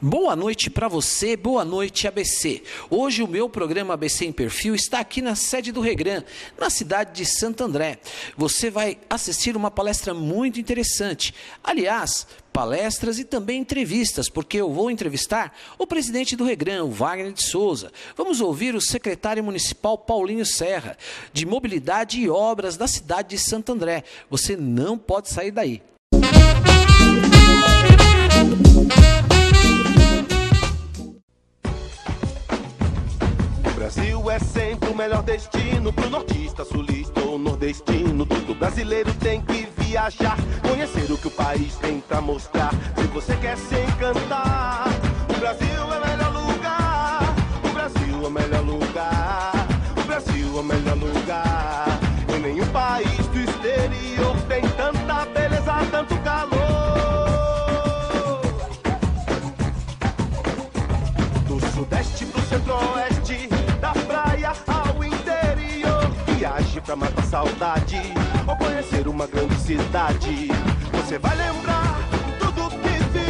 Boa noite para você, boa noite ABC. Hoje o meu programa ABC em Perfil está aqui na sede do Regran, na cidade de Santo André. Você vai assistir uma palestra muito interessante. Aliás, palestras e também entrevistas, porque eu vou entrevistar o presidente do Regran, o Wagner de Souza. Vamos ouvir o secretário municipal Paulinho Serra, de Mobilidade e Obras da cidade de Santo André. Você não pode sair daí. O Brasil é sempre o melhor destino pro nortista, sulista ou nordestino. Todo brasileiro tem que viajar, conhecer o que o país tem pra mostrar. Se você quer se encantar, o Brasil é o melhor lugar. O Brasil é o melhor lugar. O Brasil é o melhor lugar. Em nenhum país do exterior tem tanta beleza, tanto calor. Do sudeste pro centro-oeste, da praia ao interior, viaje pra matar saudade ou conhecer uma grande cidade. Você vai lembrar tudo que viu.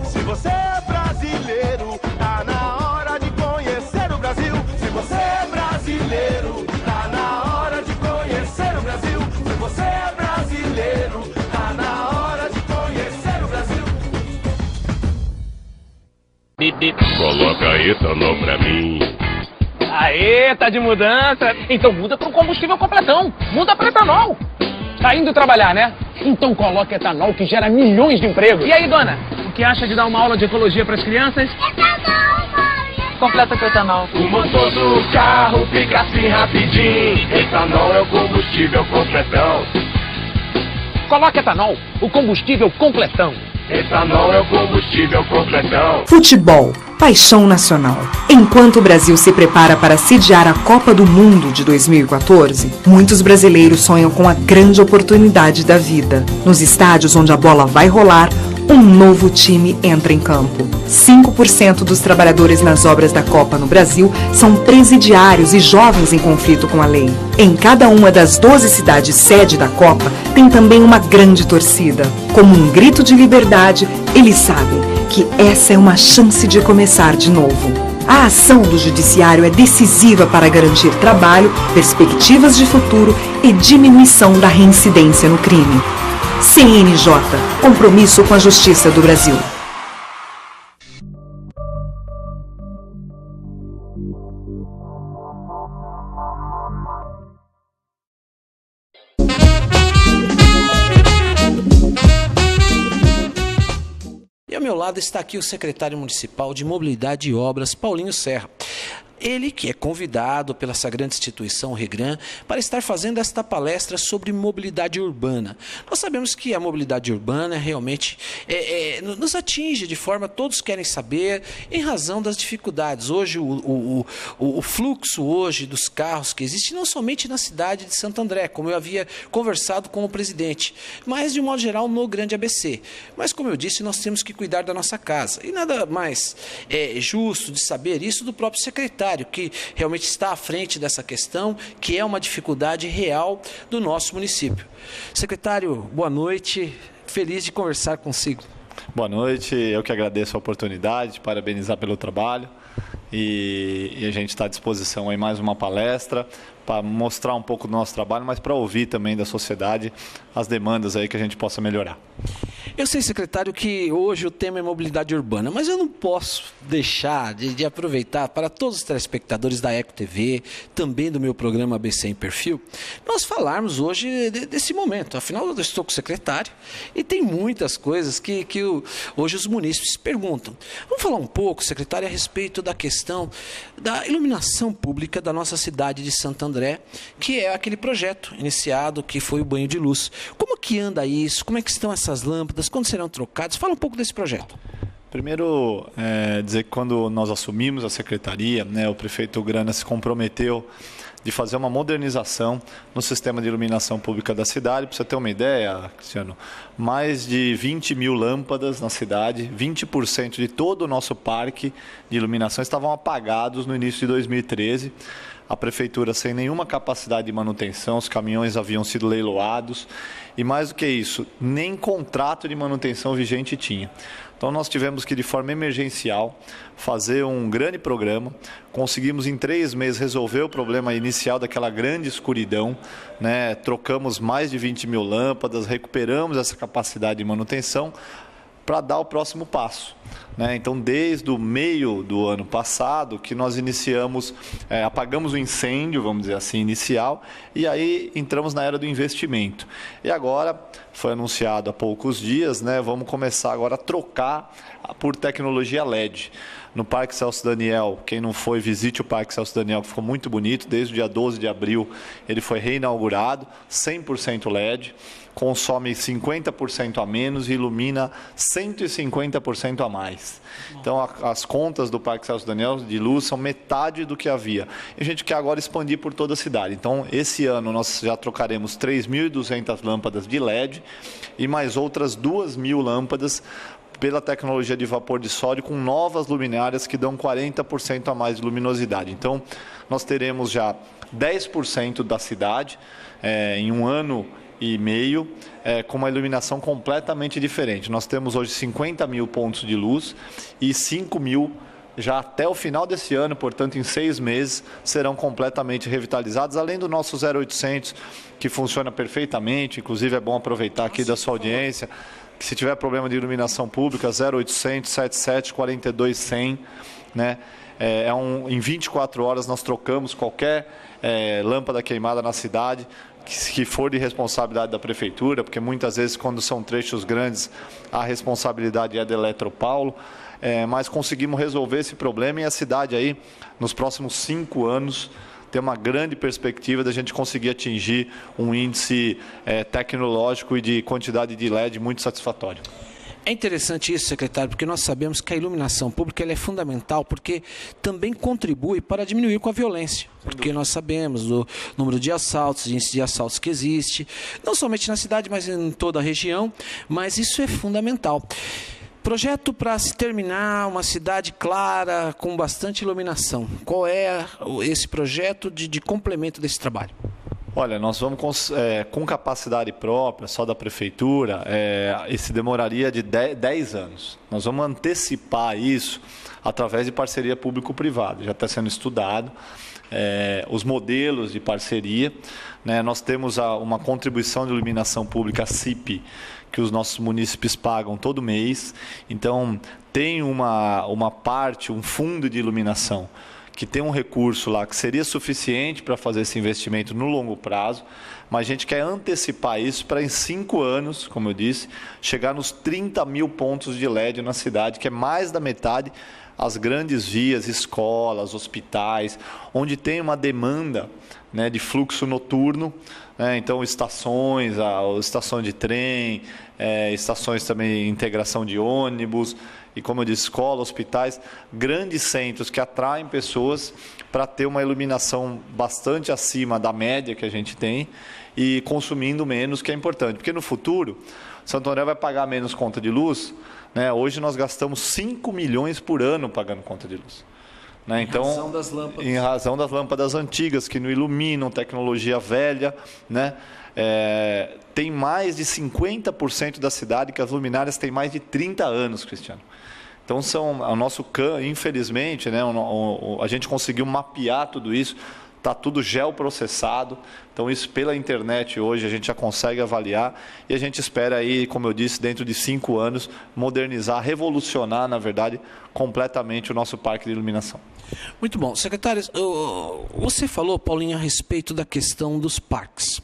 Se você é brasileiro, tá na hora de conhecer o Brasil. Se você é brasileiro, tá na hora de conhecer o Brasil. Se você é brasileiro, tá na hora de conhecer o Brasil. Coloca etanol pra mim. Aê, tá de mudança? Então muda para um combustível completão. Muda para etanol. Tá indo trabalhar, né? Então coloca etanol que gera milhões de empregos. E aí, dona? O que acha de dar uma aula de ecologia para as crianças? Etanol, mãe! Completa com etanol. O motor do carro fica assim rapidinho. Etanol é o combustível completão. Coloca etanol, o combustível completão. Etanol é o combustível completão. Futebol, paixão nacional. Enquanto o Brasil se prepara para sediar a Copa do Mundo de 2014, muitos brasileiros sonham com a grande oportunidade da vida. Nos estádios onde a bola vai rolar, um novo time entra em campo. 5% dos trabalhadores nas obras da Copa no Brasil são presidiários e jovens em conflito com a lei. Em cada uma das 12 cidades sede da Copa, tem também uma grande torcida. Como um grito de liberdade, eles sabem que essa é uma chance de começar de novo. A ação do Judiciário é decisiva para garantir trabalho, perspectivas de futuro e diminuição da reincidência no crime. CNJ, compromisso com a Justiça do Brasil. E ao meu lado está aqui o secretário municipal de Mobilidade e Obras, Paulinho Serra. Ele que é convidado pela essa grande instituição, o Regran, para estar fazendo esta palestra sobre mobilidade urbana. Nós sabemos que a mobilidade urbana realmente nos atinge de forma, todos querem saber, em razão das dificuldades. Hoje, o fluxo hoje dos carros que existe, não somente na cidade de Santo André, como eu havia conversado com o presidente, mas de um modo geral no grande ABC. Mas como eu disse, nós temos que cuidar da nossa casa. E nada mais justo de saber isso do próprio secretário, que realmente está à frente dessa questão, que é uma dificuldade real do nosso município. Secretário, boa noite, feliz de conversar consigo. Boa noite, eu que agradeço a oportunidade, parabenizar pelo trabalho e a gente está à disposição em mais uma palestra para mostrar um pouco do nosso trabalho, mas para ouvir também da sociedade as demandas aí que a gente possa melhorar. Eu sei, secretário, que hoje o tema é mobilidade urbana, mas eu não posso deixar de aproveitar para todos os telespectadores da Eco TV, também do meu programa ABC em Perfil, nós falarmos hoje desse momento. Afinal, eu estou com o secretário e tem muitas coisas que hoje os munícipes perguntam. Vamos falar um pouco, secretário, a respeito da questão da iluminação pública da nossa cidade de Santo André, que é aquele projeto iniciado que foi o banho de luz. Como que anda isso? Como é que estão essas lâmpadas? Quando serão trocadas? Fala um pouco desse projeto. Primeiro, dizer que quando nós assumimos a secretaria, o prefeito Grana se comprometeu de fazer uma modernização no sistema de iluminação pública da cidade. Para você ter uma ideia, Cristiano, mais de 20 mil lâmpadas na cidade, 20% de todo o nosso parque de iluminação estavam apagados no início de 2013. a prefeitura sem nenhuma capacidade de manutenção, os caminhões haviam sido leiloados e, mais do que isso, nem contrato de manutenção vigente tinha. Então nós tivemos que, de forma emergencial, fazer um grande programa. Conseguimos em 3 meses resolver o problema inicial daquela grande escuridão, né? Trocamos mais de 20 mil lâmpadas, recuperamos essa capacidade de manutenção para dar o próximo passo, né? Então, desde o meio do ano passado, que nós iniciamos, apagamos o incêndio, vamos dizer assim, inicial, e aí entramos na era do investimento. E agora, foi anunciado há poucos dias, né? Vamos começar agora a trocar por tecnologia LED. No Parque Celso Daniel, quem não foi, visite o Parque Celso Daniel, que ficou muito bonito. Desde o dia 12 de abril, ele foi reinaugurado, 100% LED, consome 50% a menos e ilumina 150% a mais. Então, as contas do Parque Celso Daniel de luz são metade do que havia. E a gente quer agora expandir por toda a cidade. Então, esse ano nós já trocaremos 3.200 lâmpadas de LED e mais outras 2.000 lâmpadas pela tecnologia de vapor de sódio, com novas luminárias que dão 40% a mais de luminosidade. Então, nós teremos já 10% da cidade em 1 ano e meio, com uma iluminação completamente diferente. Nós temos hoje 50 mil pontos de luz e 5 mil já até o final desse ano, portanto, em 6 meses, serão completamente revitalizados, além do nosso 0800, que funciona perfeitamente. Inclusive, é bom aproveitar aqui da sua audiência, que se tiver problema de iluminação pública, 0800 77 42 100, né? Em 24 horas nós trocamos qualquer lâmpada queimada na cidade, que for de responsabilidade da prefeitura, porque muitas vezes, quando são trechos grandes, a responsabilidade é da Eletropaulo, mas conseguimos resolver esse problema e a cidade aí, nos próximos 5 anos, tem uma grande perspectiva da gente conseguir atingir um índice tecnológico e de quantidade de LED muito satisfatório. É interessante isso, secretário, porque nós sabemos que a iluminação pública ela é fundamental, porque também contribui para diminuir com a violência. Porque nós sabemos do número de assaltos, de índice de assaltos que existe, não somente na cidade, mas em toda a região, mas isso é fundamental. Projeto para se terminar uma cidade clara, com bastante iluminação. Qual é esse projeto de complemento desse trabalho? Olha, nós vamos com capacidade própria, só da prefeitura, esse demoraria de 10 anos. Nós vamos antecipar isso através de parceria público-privada. Já está sendo estudado os modelos de parceria, né? Nós temos uma contribuição de iluminação pública CIP, que os nossos munícipes pagam todo mês. Então, tem uma parte, um fundo de iluminação, que tem um recurso lá que seria suficiente para fazer esse investimento no longo prazo, mas a gente quer antecipar isso para, em 5 anos, como eu disse, chegar nos 30 mil pontos de LED na cidade, que é mais da metade as grandes vias, escolas, hospitais, onde tem uma demanda, né, de fluxo noturno, né? Então, estações de trem, estações também, integração de ônibus, e, como eu disse, escola, hospitais, grandes centros que atraem pessoas para ter uma iluminação bastante acima da média que a gente tem e consumindo menos, que é importante. Porque no futuro, Santo André vai pagar menos conta de luz, né? Hoje nós gastamos 5 milhões por ano pagando conta de luz, né? Então, em razão das lâmpadas antigas, que não iluminam, tecnologia velha, né? Tem mais de 50% da cidade que as luminárias têm mais de 30 anos, Cristiano. Então, infelizmente, né, a gente conseguiu mapear tudo isso, está tudo geoprocessado. Então, isso pela internet hoje a gente já consegue avaliar e a gente espera aí, como eu disse, dentro de 5 anos, modernizar, revolucionar, na verdade, completamente o nosso parque de iluminação. Muito bom. Secretário, você falou, Paulinho, a respeito da questão dos parques.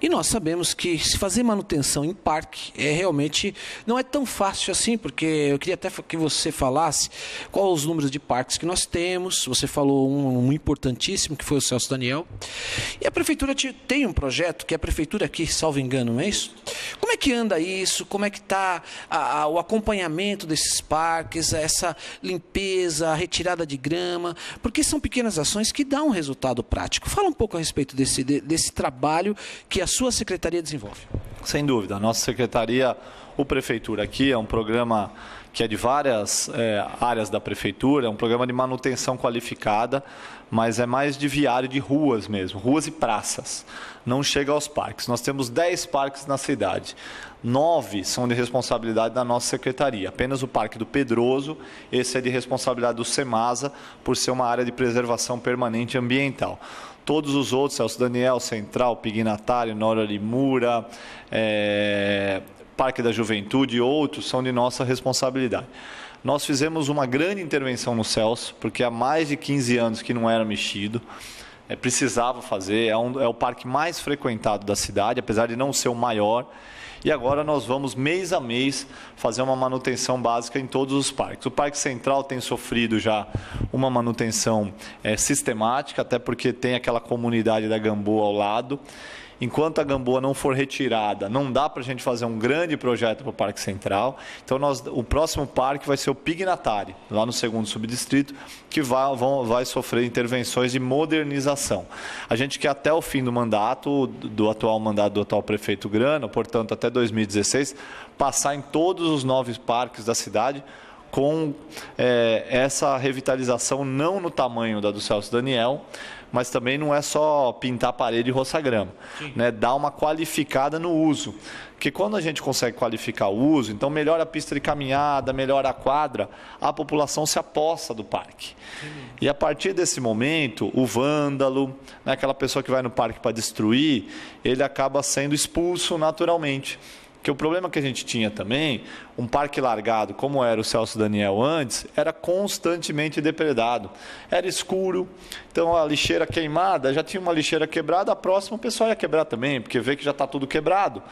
E nós sabemos que se fazer manutenção em parque realmente não é tão fácil assim, porque eu queria até que você falasse quais os números de parques que nós temos. Você falou um importantíssimo, que foi o Celso Daniel. E a prefeitura tem um projeto, que é a prefeitura aqui, salvo engano, não é isso? Como é que anda isso? Como é que está o acompanhamento desses parques, essa limpeza, a retirada de grama? Porque são pequenas ações que dão um resultado prático. Fala um pouco a respeito desse trabalho que a sua secretaria desenvolve. Sem dúvida. A nossa secretaria, o Prefeitura aqui, é um programa que é de várias áreas da Prefeitura, é um programa de manutenção qualificada, mas é mais de viário de ruas mesmo, ruas e praças. Não chega aos parques. Nós temos 10 parques na cidade. 9 são de responsabilidade da nossa secretaria. Apenas o Parque do Pedroso, esse é de responsabilidade do SEMASA, por ser uma área de preservação permanente ambiental. Todos os outros, Celso Daniel, Central, Pignatário, Nora Limura, Parque da Juventude e outros são de nossa responsabilidade. Nós fizemos uma grande intervenção no Celso, porque há mais de 15 anos que não era mexido. Precisava fazer, é o parque mais frequentado da cidade, apesar de não ser o maior. E agora nós vamos, mês a mês, fazer uma manutenção básica em todos os parques. O Parque Central tem sofrido já uma manutenção sistemática, até porque tem aquela comunidade da Gamboa ao lado. Enquanto a Gamboa não for retirada, não dá para a gente fazer um grande projeto para o Parque Central. Então, o próximo parque vai ser o Pignatário, lá no 2º subdistrito, que vai sofrer intervenções de modernização. A gente quer até o fim do mandato, do atual prefeito Grana, portanto, até 2016, passar em todos os 9 parques da cidade, com essa revitalização não no tamanho da do Celso Daniel, mas também não é só pintar a parede e roçar grama, né? Dá uma qualificada no uso, porque quando a gente consegue qualificar o uso, então melhora a pista de caminhada, melhora a quadra, a população se aposta do parque. E a partir desse momento, o vândalo, né, aquela pessoa que vai no parque para destruir, ele acaba sendo expulso naturalmente. Porque o problema que a gente tinha também, um parque largado, como era o Celso Daniel antes, era constantemente depredado. Era escuro, então a lixeira queimada, já tinha uma lixeira quebrada, a próxima o pessoal ia quebrar também, porque vê que já está tudo quebrado,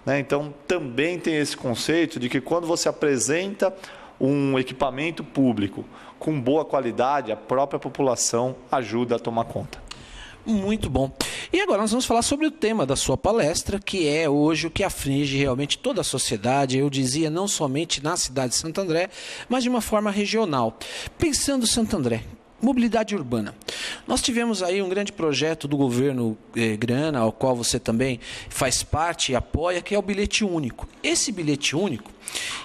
né? Então também tem esse conceito de que quando você apresenta um equipamento público com boa qualidade, a própria população ajuda a tomar conta. Muito bom. E agora nós vamos falar sobre o tema da sua palestra, que é hoje o que aflige realmente toda a sociedade, eu dizia, não somente na cidade de Santo André, mas de uma forma regional. Pensando Santo André, mobilidade urbana. Nós tivemos aí um grande projeto do governo Grana, ao qual você também faz parte e apoia, que é o bilhete único. Esse bilhete único,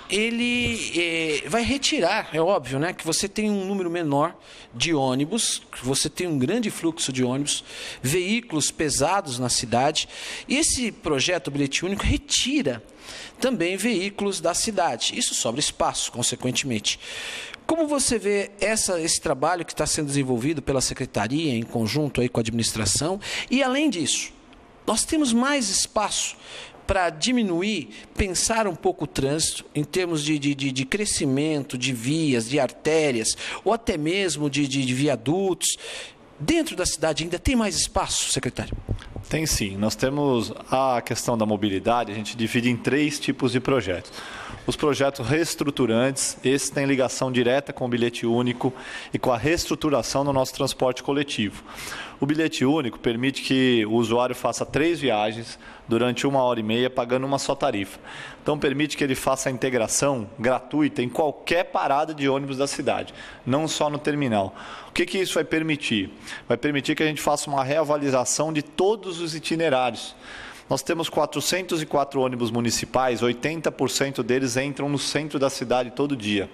ele vai retirar, é óbvio, né, que você tem um número menor de ônibus, que você tem um grande fluxo de ônibus, veículos pesados na cidade, e esse projeto bilhete único retira também veículos da cidade. Isso sobra espaço, consequentemente. Como você vê esse trabalho que está sendo desenvolvido pela Secretaria, em conjunto aí com a administração, e além disso, nós temos mais espaço para diminuir, pensar um pouco o trânsito em termos de crescimento de vias, de artérias, ou até mesmo de viadutos. Dentro da cidade ainda tem mais espaço, secretário? Tem sim. Nós temos a questão da mobilidade, a gente divide em 3 tipos de projetos. Os projetos reestruturantes, esses têm ligação direta com o bilhete único e com a reestruturação do nosso transporte coletivo. O bilhete único permite que o usuário faça 3 viagens durante 1h30, pagando uma só tarifa. Então, permite que ele faça a integração gratuita em qualquer parada de ônibus da cidade, não só no terminal. O que isso vai permitir? Vai permitir que a gente faça uma reavaliação de todos os itinerários. Nós temos 404 ônibus municipais, 80% deles entram no centro da cidade todo dia.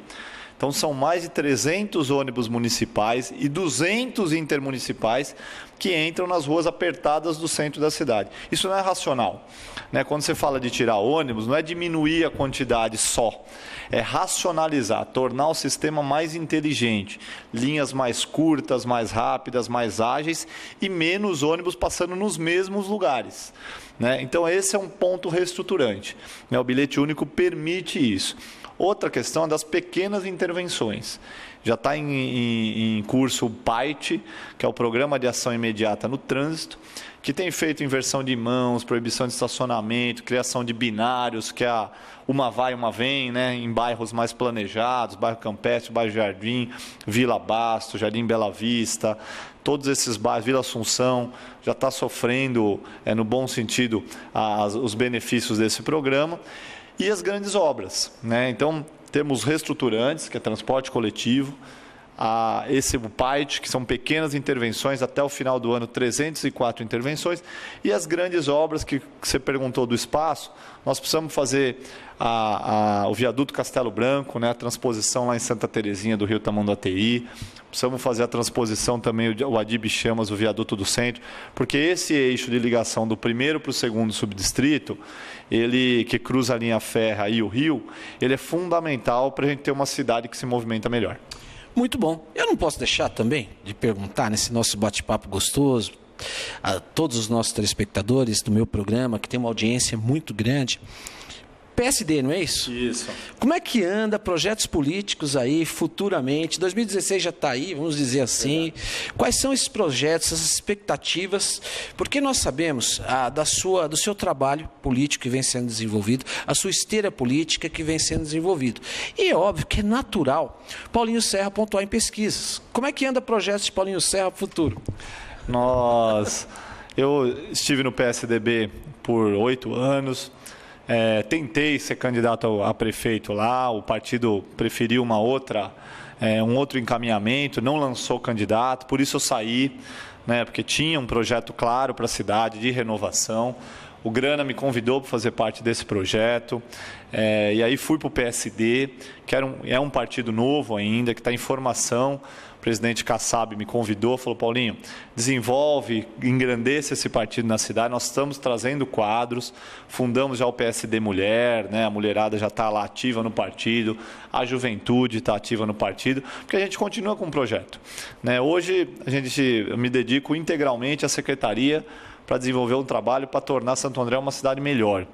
Então, são mais de 300 ônibus municipais e 200 intermunicipais que entram nas ruas apertadas do centro da cidade. Isso não é racional, né? Quando você fala de tirar ônibus, não é diminuir a quantidade só, é racionalizar, tornar o sistema mais inteligente, linhas mais curtas, mais rápidas, mais ágeis e menos ônibus passando nos mesmos lugares, né? Então, esse é um ponto reestruturante, né? O bilhete único permite isso. Outra questão é das pequenas intervenções. Já está em curso o PAIT, que é o Programa de Ação Imediata no Trânsito, que tem feito inversão de mãos, proibição de estacionamento, criação de binários, que é uma vai, uma vem, né, em bairros mais planejados, bairro Campestre, bairro Jardim, Vila Basto, Jardim Bela Vista, todos esses bairros, Vila Assunção, já está sofrendo, no bom sentido, os benefícios desse programa. E as grandes obras, né? Então, temos reestruturantes, que é transporte coletivo, esse PAIT, que são pequenas intervenções, até o final do ano 304 intervenções, e as grandes obras que você perguntou do espaço, nós precisamos fazer o viaduto Castelo Branco, né, a transposição lá em Santa Terezinha do Rio Tamanduateí, precisamos fazer a transposição também, o Adib Chamas, o viaduto do centro, porque esse eixo de ligação do primeiro para o segundo subdistrito, ele que cruza a linha férrea e o rio, ele é fundamental para a gente ter uma cidade que se movimenta melhor. Muito bom. Eu não posso deixar também de perguntar nesse nosso bate-papo gostoso a todos os nossos telespectadores do meu programa, que tem uma audiência muito grande. PSD, não é isso? Isso. Como é que anda projetos políticos aí futuramente? 2016 já está aí, vamos dizer assim. Quais são esses projetos, essas expectativas? Porque nós sabemos do seu trabalho político que vem sendo desenvolvido, a sua esteira política que vem sendo desenvolvido. E é óbvio que é natural Paulinho Serra pontuar em pesquisas. Como é que anda projetos de Paulinho Serra futuro? Eu estive no PSDB por 8 anos. Tentei ser candidato a prefeito lá, o partido preferiu um outro encaminhamento, não lançou candidato, por isso eu saí, né, porque tinha um projeto claro para a cidade de renovação. O Grana me convidou para fazer parte desse projeto, e aí fui para o PSD, que é um partido novo ainda, que está em formação. O presidente Kassab me convidou, falou: Paulinho, desenvolve, engrandeça esse partido na cidade, nós estamos trazendo quadros, fundamos já o PSD Mulher, né? A mulherada já está lá ativa no partido, a juventude está ativa no partido, porque a gente continua com o projeto, né? Hoje eu me dedico integralmente à secretaria para desenvolver um trabalho para tornar Santo André uma cidade melhor.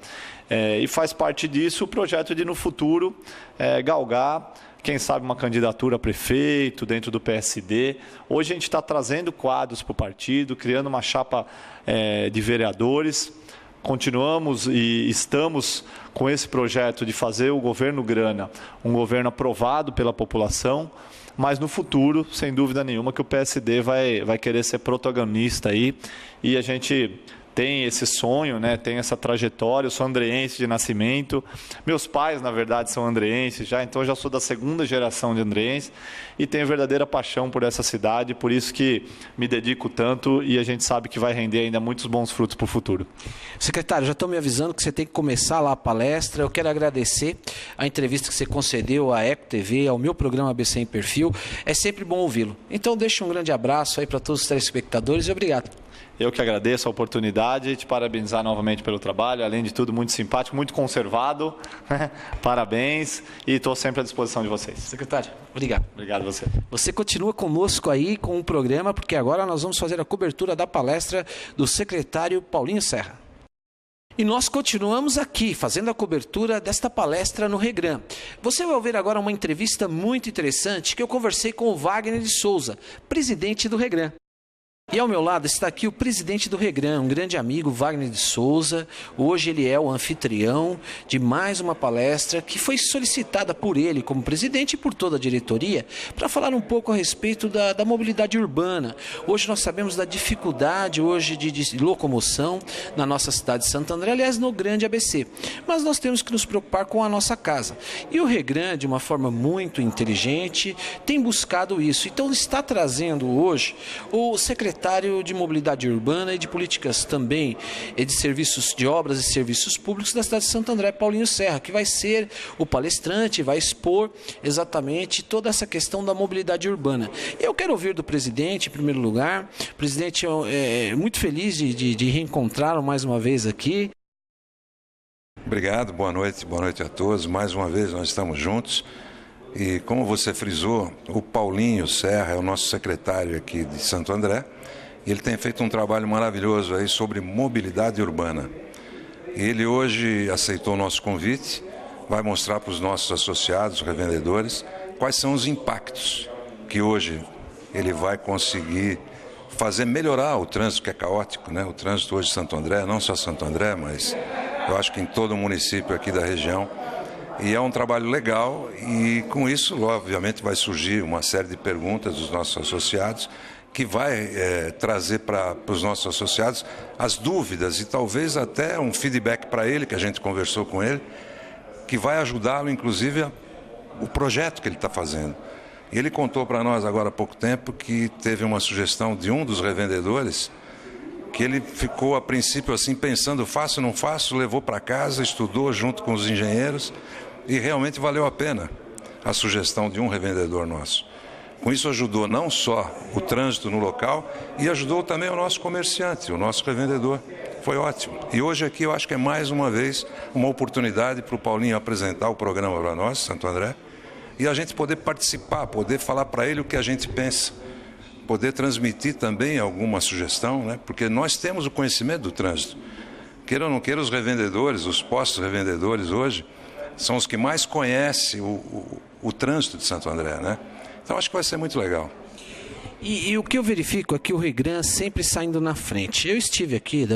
E faz parte disso o projeto de, no futuro, galgar, quem sabe, uma candidatura a prefeito dentro do PSD. Hoje a gente está trazendo quadros para o partido, criando uma chapa de vereadores. Continuamos e estamos com esse projeto de fazer o governo Grana um governo aprovado pela população, mas no futuro, sem dúvida nenhuma, que o PSD vai querer ser protagonista aí, e a gente tem esse sonho, né? Tem essa trajetória. Eu sou andreense de nascimento, meus pais, na verdade, são andreenses já, então eu já sou da segunda geração de andreense e tenho verdadeira paixão por essa cidade, por isso que me dedico tanto, e a gente sabe que vai render ainda muitos bons frutos para o futuro. Secretário, já estão me avisando que você tem que começar lá a palestra. Eu quero agradecer a entrevista que você concedeu à Eco TV, ao meu programa ABC em Perfil. É sempre bom ouvi-lo. Então deixa um grande abraço aí para todos os telespectadores e obrigado. Eu que agradeço a oportunidade, te parabenizar novamente pelo trabalho, além de tudo muito simpático, muito conservado, parabéns, e estou sempre à disposição de vocês. Secretário, obrigado. Obrigado a você. Você continua conosco aí com o programa, porque agora nós vamos fazer a cobertura da palestra do secretário Paulinho Serra. E nós continuamos aqui, fazendo a cobertura desta palestra no Regran. Você vai ouvir agora uma entrevista muito interessante que eu conversei com o Wagner de Souza, presidente do Regran. E ao meu lado está aqui o presidente do Regran, um grande amigo, Wagner de Souza. Hoje ele é o anfitrião de mais uma palestra que foi solicitada por ele como presidente e por toda a diretoria para falar um pouco a respeito da mobilidade urbana. Hoje nós sabemos da dificuldade hoje de locomoção na nossa cidade de Santo André, aliás, no grande ABC. Mas nós temos que nos preocupar com a nossa casa. E o Regran, de uma forma muito inteligente, tem buscado isso. Então está trazendo hoje o secretário de Mobilidade Urbana e de Políticas também e de Serviços de Obras e Serviços Públicos da cidade de Santo André, Paulinho Serra, que vai ser o palestrante, vai expor exatamente toda essa questão da mobilidade urbana. Eu quero ouvir do presidente, em primeiro lugar. Presidente, muito feliz de reencontrá-lo mais uma vez aqui. Obrigado, boa noite a todos. Mais uma vez nós estamos juntos. E como você frisou, o Paulinho Serra é o nosso secretário aqui de Santo André. Ele tem feito um trabalho maravilhoso aí sobre mobilidade urbana. Ele hoje aceitou o nosso convite, vai mostrar para os nossos associados, revendedores, quais são os impactos que hoje ele vai conseguir fazer melhorar o trânsito, que é caótico, né? O trânsito hoje de Santo André, não só Santo André, mas eu acho que em todo o município aqui da região. E é um trabalho legal e com isso, obviamente, vai surgir uma série de perguntas dos nossos associados que vai trazer para os nossos associados as dúvidas e talvez até um feedback para ele, que a gente conversou com ele, que vai ajudá-lo, inclusive, o projeto que ele está fazendo. E ele contou para nós agora há pouco tempo que teve uma sugestão de um dos revendedores, que ele ficou a princípio assim pensando, faço ou não faço, levou para casa, estudou junto com os engenheiros e realmente valeu a pena a sugestão de um revendedor nosso. Com isso ajudou não só o trânsito no local e ajudou também o nosso comerciante, o nosso revendedor. Foi ótimo. E hoje aqui eu acho que é mais uma vez uma oportunidade para o Paulinho apresentar o programa para nós, Santo André, e a gente poder participar, poder falar para ele o que a gente pensa, poder transmitir também alguma sugestão, né? Porque nós temos o conhecimento do trânsito. Queira ou não queira, os revendedores, os postos revendedores hoje, são os que mais conhecem o trânsito de Santo André, né? Então acho que vai ser muito legal. E o que eu verifico é que o Regran sempre saindo na frente. Eu estive aqui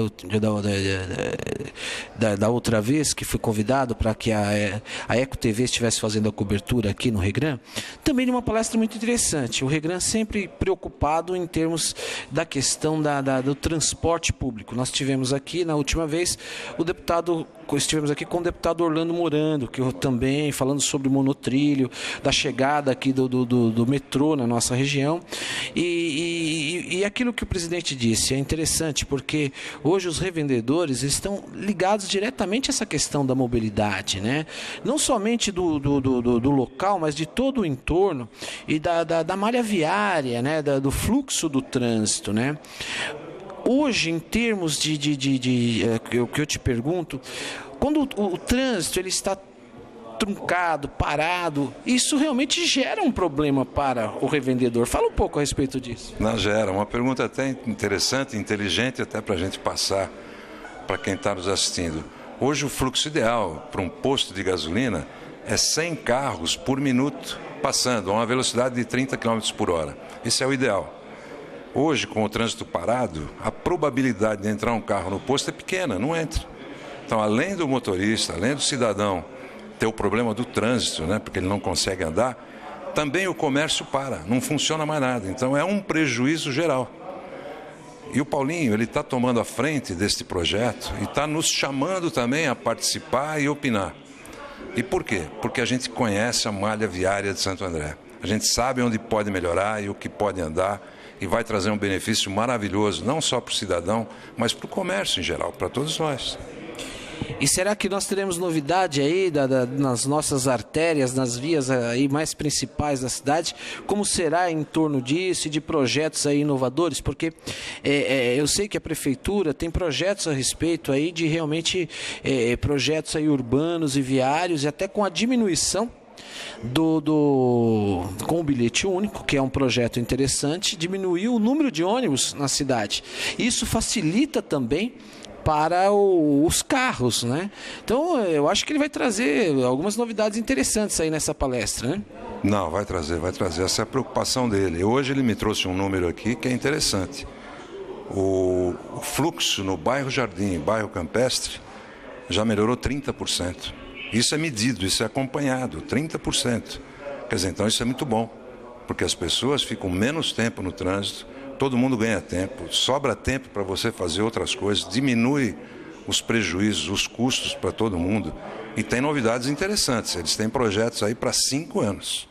da outra vez que fui convidado para que a Eco TV estivesse fazendo a cobertura aqui no Regran, também de uma palestra muito interessante. O Regran sempre preocupado em termos da questão do transporte público. Nós tivemos aqui, na última vez, estivemos aqui com o deputado Orlando Morando, que eu também falando sobre o monotrilho, da chegada aqui do metrô na nossa região. E aquilo que o presidente disse é interessante, porque hoje os revendedores estão ligados diretamente a essa questão da mobilidade, né? Não somente do local, mas de todo o entorno e da malha viária, né? Do fluxo do trânsito, né? Hoje, em termos o que eu te pergunto, quando o trânsito ele está truncado, parado, isso realmente gera um problema para o revendedor. Fala um pouco a respeito disso. Não, gera. Uma pergunta até interessante, inteligente, até para a gente passar para quem está nos assistindo. Hoje o fluxo ideal para um posto de gasolina é 100 carros por minuto passando a uma velocidade de 30 km por hora. Esse é o ideal. Hoje, com o trânsito parado, a probabilidade de entrar um carro no posto é pequena, não entra. Então, além do motorista, além do cidadão ter o problema do trânsito, né, porque ele não consegue andar, também o comércio para, não funciona mais nada. Então, é um prejuízo geral. E o Paulinho, ele está tomando a frente deste projeto e está nos chamando também a participar e opinar. E por quê? Porque a gente conhece a malha viária de Santo André. A gente sabe onde pode melhorar e o que pode andar e vai trazer um benefício maravilhoso, não só para o cidadão, mas para o comércio em geral, para todos nós. E será que nós teremos novidade aí nas nossas artérias, nas vias aí mais principais da cidade? Como será em torno disso e de projetos aí inovadores? Porque eu sei que a prefeitura tem projetos a respeito aí de realmente projetos aí urbanos e viários e até com a diminuição com o bilhete único, que é um projeto interessante, diminuiu o número de ônibus na cidade. Isso facilita também para os carros, né? Então, eu acho que ele vai trazer algumas novidades interessantes aí nessa palestra, né? Não, vai trazer. Essa é a preocupação dele. Hoje ele me trouxe um número aqui que é interessante. O fluxo no bairro Jardim, bairro Campestre, já melhorou 30%. Isso é medido, isso é acompanhado, 30%. Quer dizer, então isso é muito bom, porque as pessoas ficam menos tempo no trânsito, todo mundo ganha tempo, sobra tempo para você fazer outras coisas, diminui os prejuízos, os custos para todo mundo. E tem novidades interessantes, eles têm projetos aí para 5 anos.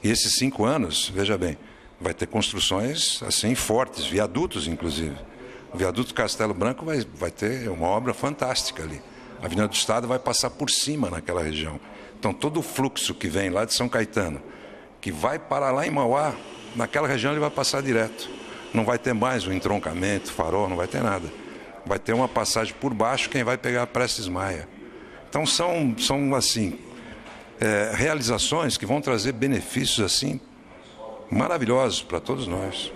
E esses 5 anos, veja bem, vai ter construções assim fortes, viadutos inclusive. O viaduto Castelo Branco vai ter uma obra fantástica ali. A Avenida do Estado vai passar por cima naquela região. Então, todo o fluxo que vem lá de São Caetano, que vai parar lá em Mauá, naquela região ele vai passar direto. Não vai ter mais o entroncamento, farol, não vai ter nada. Vai ter uma passagem por baixo, quem vai pegar a Prestes Maia. Então, são assim, realizações que vão trazer benefícios assim maravilhosos para todos nós.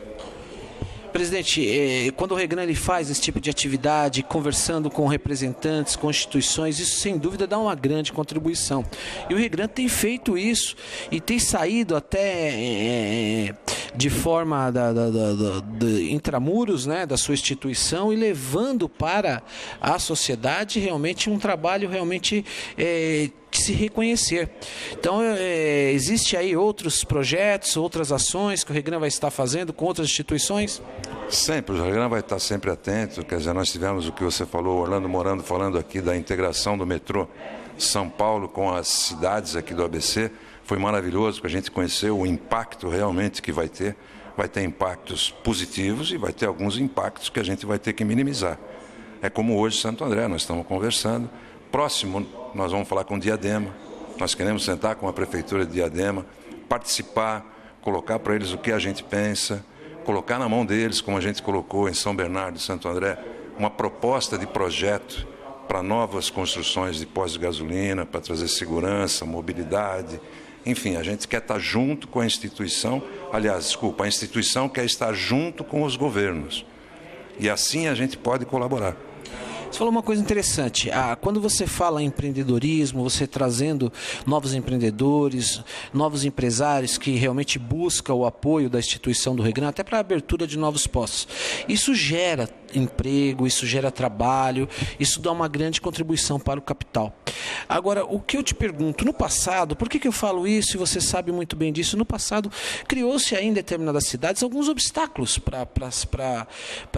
Presidente, quando o Regran ele faz esse tipo de atividade, conversando com representantes, com instituições, isso sem dúvida dá uma grande contribuição. E o Regran tem feito isso e tem saído até de forma intramuros, né, da sua instituição e levando para a sociedade realmente um trabalho realmente de se reconhecer. Então, existe aí outros projetos, outras ações que o Regran vai estar fazendo com outras instituições? Sempre, o Regran vai estar sempre atento. Quer dizer, nós tivemos o que você falou, Orlando Morando falando aqui da integração do metrô São Paulo com as cidades aqui do ABC. Foi maravilhoso, porque a gente conheceu o impacto realmente que vai ter impactos positivos e vai ter alguns impactos que a gente vai ter que minimizar. É como hoje Santo André, nós estamos conversando. Próximo, nós vamos falar com Diadema. Nós queremos sentar com a Prefeitura de Diadema, participar, colocar para eles o que a gente pensa, colocar na mão deles, como a gente colocou em São Bernardo e Santo André, uma proposta de projeto para novas construções de postos de gasolina, para trazer segurança, mobilidade. Enfim, a gente quer estar junto com a instituição, a instituição quer estar junto com os governos. E assim a gente pode colaborar. Você falou uma coisa interessante. Quando você fala em empreendedorismo, você trazendo novos empreendedores, novos empresários que realmente buscam o apoio da instituição do Regran, até para a abertura de novos postos. Isso gera emprego, isso gera trabalho, isso dá uma grande contribuição para o capital. Agora, o que eu te pergunto, no passado, por que eu falo isso e você sabe muito bem disso? No passado, criou-se aí em determinadas cidades alguns obstáculos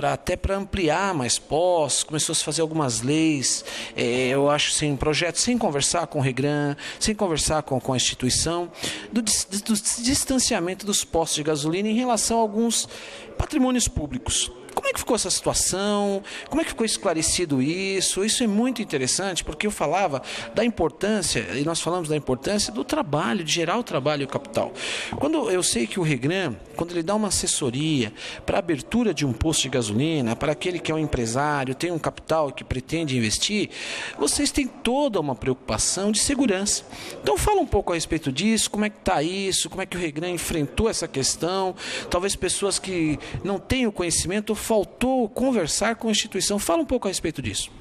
até para ampliar mais postos, começou a se fazer algumas leis, eu acho, sem projetos, sem conversar com o Regran, sem conversar com a instituição, do distanciamento dos postos de gasolina em relação a alguns patrimônios públicos. Como é que ficou essa situação? Como é que ficou esclarecido isso? Isso é muito interessante, porque eu falava da importância, e nós falamos da importância do trabalho, de gerar o trabalho e o capital. Quando eu sei que o Regran, quando ele dá uma assessoria para a abertura de um posto de gasolina, para aquele que é um empresário, tem um capital que pretende investir, vocês têm toda uma preocupação de segurança. Então fala um pouco a respeito disso, como é que está isso, como é que o Regran enfrentou essa questão, talvez pessoas que não têm o conhecimento, faltou conversar com a instituição. Fala um pouco a respeito disso.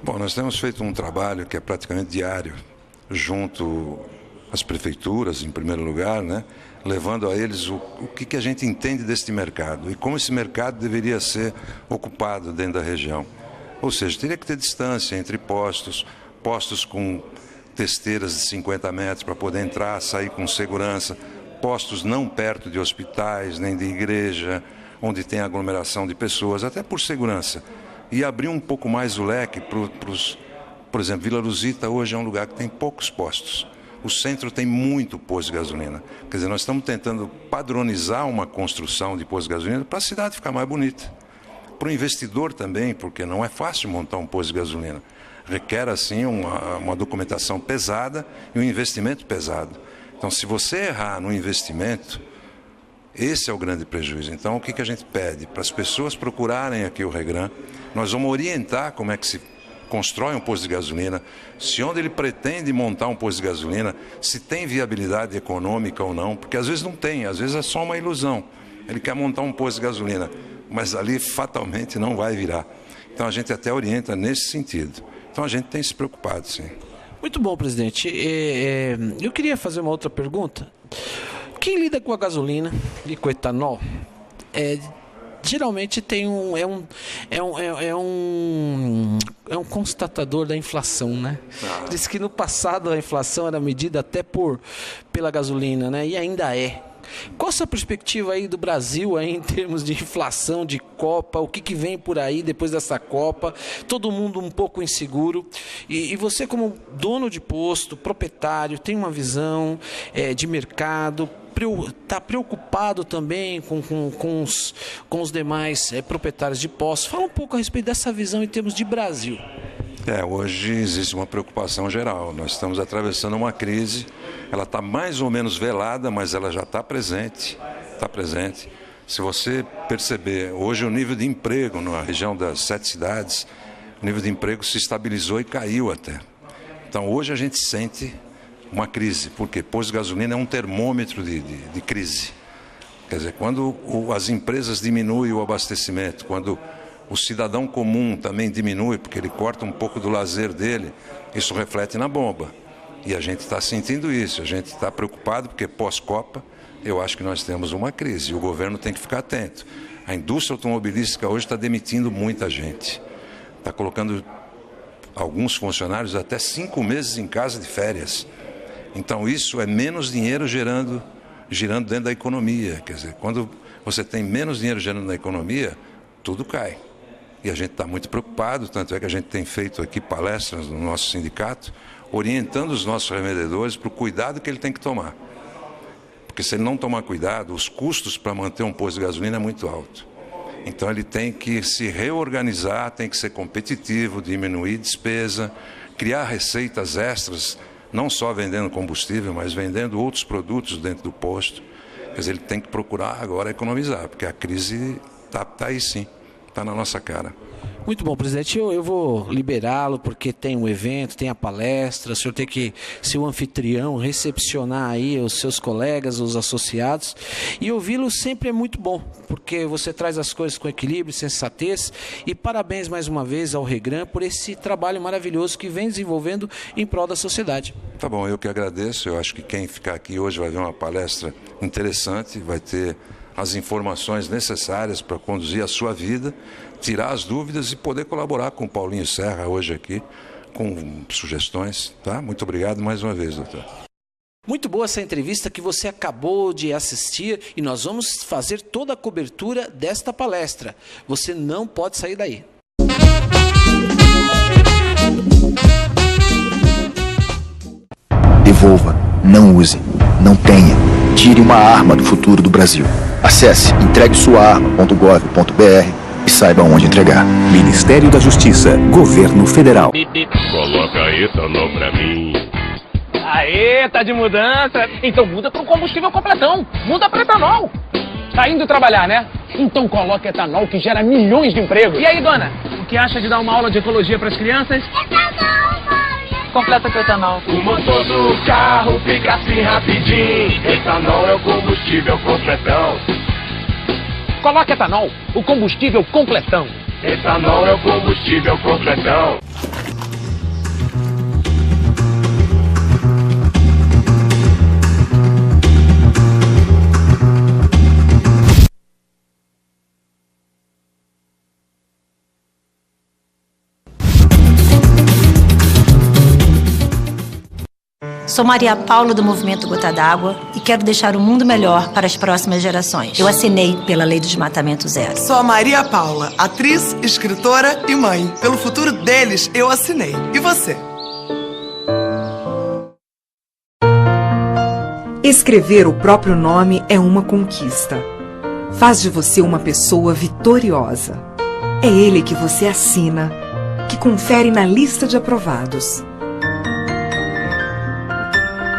Bom, nós temos feito um trabalho que é praticamente diário, junto às prefeituras, em primeiro lugar, né? Levando a eles o que a gente entende deste mercado e como esse mercado deveria ser ocupado dentro da região. Ou seja, teria que ter distância entre postos com testeiras de 50 metros para poder entrar, sair com segurança, postos não perto de hospitais, nem de igreja, onde tem aglomeração de pessoas, até por segurança. E abrir um pouco mais o leque por exemplo, Vila Luzita hoje é um lugar que tem poucos postos. O centro tem muito posto de gasolina. Quer dizer, nós estamos tentando padronizar uma construção de posto de gasolina para a cidade ficar mais bonita. Para o investidor também, porque não é fácil montar um posto de gasolina. Requer, assim, uma documentação pesada e um investimento pesado. Então, se você errar no investimento, esse é o grande prejuízo. Então, o que a gente pede? Para as pessoas procurarem aqui o Regran, nós vamos orientar como é que se constrói um posto de gasolina, se onde ele pretende montar um posto de gasolina, se tem viabilidade econômica ou não, porque às vezes não tem, às vezes é só uma ilusão. Ele quer montar um posto de gasolina, mas ali fatalmente não vai virar. Então, a gente até orienta nesse sentido. Então, a gente tem se preocupado, sim. Muito bom, presidente. Eu queria fazer uma outra pergunta. Quem lida com a gasolina e com o etanol geralmente tem é um constatador da inflação, né? Diz que no passado a inflação era medida até pela gasolina, né? E ainda é. Qual a sua perspectiva aí do Brasil aí em termos de inflação, de Copa, o que vem por aí depois dessa Copa, todo mundo um pouco inseguro, e você como dono de posto, proprietário, tem uma visão de mercado, está preocupado também com os demais proprietários de postos. Fala um pouco a respeito dessa visão em termos de Brasil. Hoje existe uma preocupação geral. Nós estamos atravessando uma crise, ela está mais ou menos velada, mas ela já está presente. Se você perceber, hoje o nível de emprego na região das 7 cidades, o nível de emprego se estabilizou e caiu até. Então hoje a gente sente uma crise, porque posto de gasolina é um termômetro de crise. Quer dizer, quando as empresas diminuem o abastecimento, quando o cidadão comum também diminui, porque ele corta um pouco do lazer dele, isso reflete na bomba. E a gente está sentindo isso, a gente está preocupado, porque pós-Copa, eu acho que nós temos uma crise, e o governo tem que ficar atento. A indústria automobilística hoje está demitindo muita gente. Está colocando alguns funcionários até 5 meses em casa de férias. Então isso é menos dinheiro girando dentro da economia. Quer dizer, quando você tem menos dinheiro gerando na economia, tudo cai. E a gente está muito preocupado, tanto é que a gente tem feito aqui palestras no nosso sindicato, orientando os nossos revendedores para o cuidado que ele tem que tomar. Porque se ele não tomar cuidado, os custos para manter um posto de gasolina é muito alto. Então ele tem que se reorganizar, tem que ser competitivo, diminuir despesa, criar receitas extras, não só vendendo combustível, mas vendendo outros produtos dentro do posto. Quer dizer, ele tem que procurar agora economizar, porque a crise está aí sim, está na nossa cara. Muito bom, presidente. Eu vou liberá-lo porque tem um evento, tem a palestra, o senhor tem que ser o anfitrião, recepcionar aí os seus colegas, os associados, e ouvi-lo sempre é muito bom, porque você traz as coisas com equilíbrio, sensatez, e parabéns mais uma vez ao Regran por esse trabalho maravilhoso que vem desenvolvendo em prol da sociedade. Tá bom, eu que agradeço. Eu acho que quem ficar aqui hoje vai ver uma palestra interessante, vai ter as informações necessárias para conduzir a sua vida, tirar as dúvidas e poder colaborar com o Paulinho Serra hoje aqui, com sugestões, tá? Muito obrigado mais uma vez, doutor. Muito boa essa entrevista que você acabou de assistir e nós vamos fazer toda a cobertura desta palestra. Você não pode sair daí. Devolva, não use, não tenha. Tire uma arma do futuro do Brasil. Acesse entreguesuaarma.gov.br e saiba onde entregar. Ministério da Justiça, Governo Federal. Coloca etanol pra mim. Aê, tá de mudança? Então muda para um combustível completão. Muda para etanol. Tá indo trabalhar, né? Então coloca etanol que gera milhões de empregos. E aí, dona? O que acha de dar uma aula de ecologia para as crianças? Completa com etanol. O motor do carro fica assim rapidinho. Etanol é o combustível completão. Coloca etanol, o combustível completão. Etanol é o combustível completão. Sou Maria Paula do Movimento Gota d'Água e quero deixar o mundo melhor para as próximas gerações. Eu assinei pela Lei do Desmatamento Zero. Sou a Maria Paula, atriz, escritora e mãe. Pelo futuro deles, eu assinei. E você? Escrever o próprio nome é uma conquista. Faz de você uma pessoa vitoriosa. É ele que você assina, que confere na lista de aprovados.